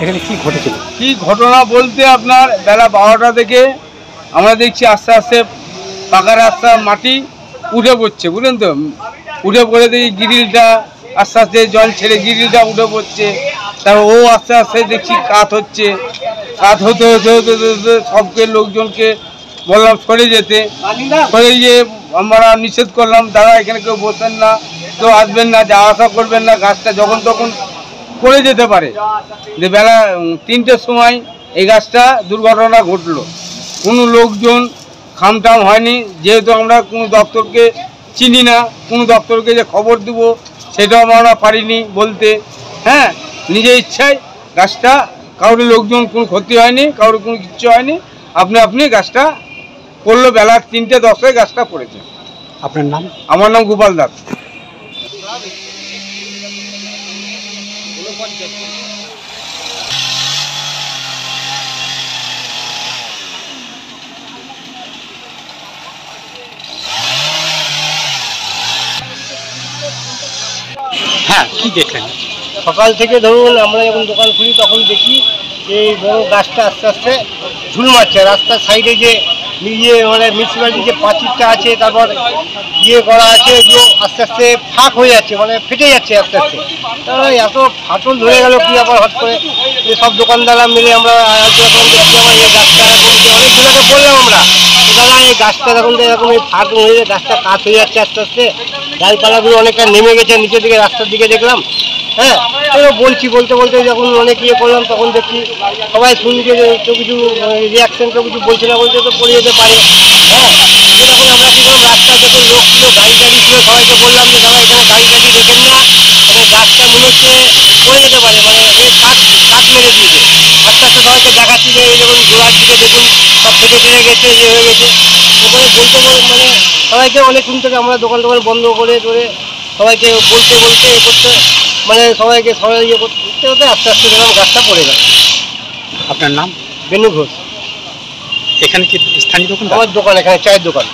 এখানে কি ঘটেছিল? কি ঘটনা বলতে আপনার বেলা 12টা থেকে আমরা দেখছি আস্তে আস্তে পাকা রাস্তার মাটি উঠে পড়ছে, বুঝলেন তো। উঠে পড়ে দেখি গ্রিলটা আস্তে আস্তে জল ছেড়ে গ্রিলটা উঠে পড়ছে। তারপর ও আস্তে আস্তে দেখছি কাত হচ্ছে। কাত হতে হতে হতে হতে সবকে লোকজনকে বললাম সরে যেতে। সরে গিয়ে আমরা নিষেধ করলাম, দাদা এখানে কেউ বসবেন না, কেউ আসবেন না, যাওয়া আসা করবেন না, গাছটা যখন তখন পড়ে যেতে পারে। যে বেলা 3টের সময় এই গাছটা দুর্ঘটনা ঘটলো। কোনো লোকজন খামটাম হয়নি, যেহেতু আমরা কোনো দপ্তরকে চিনি না, কোনো দপ্তরকে যে খবর দেব সেটাও আমরা পারিনি বলতে। হ্যাঁ, নিজের ইচ্ছায় গাছটা, কারোর লোকজন কোনো ক্ষতি হয়নি, কারোর কোনো কিচ্ছু হয়নি, আপনি গাছটা পড়লো। বেলা 3:10 গাছটা পড়েছে। আপনার নাম? আমার নাম গোপাল দাস। হ্যাঁ, কি দেখলেন? সকাল থেকে ধরুন আমরা যখন দোকান খুলি তখন দেখি যে এই বড় গাছটা আস্তে আস্তে ঝুল মারছে। রাস্তার সাইডে যে মানে মিউনিসিপ্যালিটি যে পাঁচিরটা আছে, তারপর করা আছে, যে আস্তে আস্তে ফাঁক হয়ে যাচ্ছে, মানে ফেটে যাচ্ছে আস্তে আস্তে। তারা এত ফাটল ধরে গেল কি আবার হট করে যে সব দোকানদাররা মিলে আমরা এই গাছটা অনেকজনকে বললাম আমরা, দাদা এই গাছটা দেখুন তো এরকম এই ফাঁক হয়ে গাছটা কাজ হয়ে যাচ্ছে আস্তে আস্তে, ডালপালাগুলো অনেকটা নেমে গেছে নিচের দিকে, রাস্তার দিকে দেখলাম। হ্যাঁ, বলতে বলতে যখন অনেক করলাম তখন দেখছি সবাই শুনছে যে কেউ কিছু রিয়াকশন, কেউ কিছু বলছে না, বলছে তো পড়ে যেতে পারে। হ্যাঁ, তখন আমরা কী করলাম, রাস্তায় যখন লোক ছিল, গাড়ি টাড়ি ছিল, সবাইকে বললাম যে দাদা এখানে গাড়ি টাড়ি রেখেন না, মানে গাছটা মনে হচ্ছে পড়ে যেতে পারে, মানে কাঠ মেরে দিয়েছে। আস্তে আস্তে সবাইকে দেখাচ্ছি যে এই দেখুন গোড়ার দিকে দেখুন সব ফেটে গেছে, হয়ে গেছে। ওখানে মানে সবাইকে অনেকক্ষণ থেকে আমরা দোকান বন্ধ করে সবাইকে বলতে করতে, মানে সবাইকে সবাই করতে হতে আস্তে আস্তে দেখলাম গাছটা পড়ে গেল। আপনার নাম? বেনু ঘোষ। এখানে কি স্থানীয় দোকান? আমার দোকান, এখানে চায়ের দোকান।